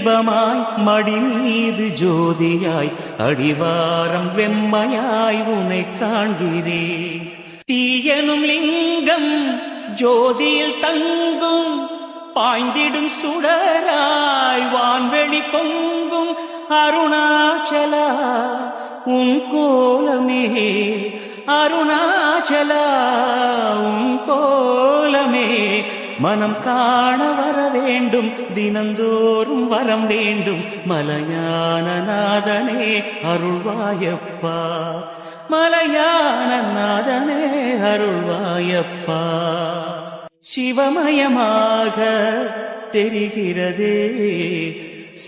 தீபமாய் மடி மீது ஜோதியாய் அடிவாரம் வெம்மையாய் உனை காண்கிறேன். தீயனும் லிங்கம் ஜோதியில் தங்கும் பாய்ந்திடும் சுடராய் வான்வெளி பொங்கும் அருணாச்சலா உன் கோலமே, அருணாச்சலா உன் கோலமே. மனம் காண வர வேண்டும், தினந்தோறும் வரம் வேண்டும். மலையான நாதனே அருள்வாயப்பா, மலையான நாதனே அருள்வாயப்பா. சிவமயமாக தெரிகிறதே,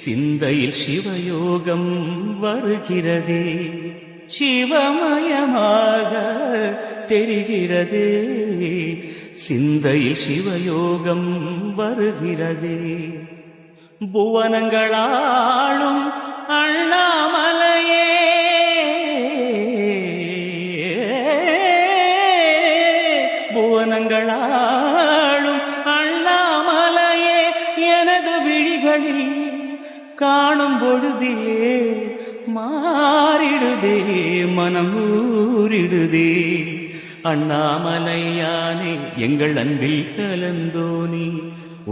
சிந்தையில் சிவயோகம் வருகிறதே. சிவமயமாக தெரிகிறதே, சிந்தையில் சிவயோகம் வருகிறதே. புவனங்களாளும் அண்ணாமலையே, புவனங்களாளும் அண்ணாமலையே, எனது விழிகளில் காணும் பொழுதிலே மாறிடுதே, மனம் ஊறிடுதே. அண்ணாமலையானே எங்கள் அன்பில் கலந்தோனி,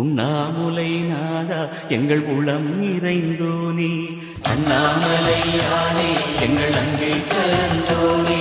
உண்ணாமுலை நாதா எங்கள் உளம் நிறைந்தோனி. அண்ணாமலையானே எங்கள் அன்பில் கலந்தோனி,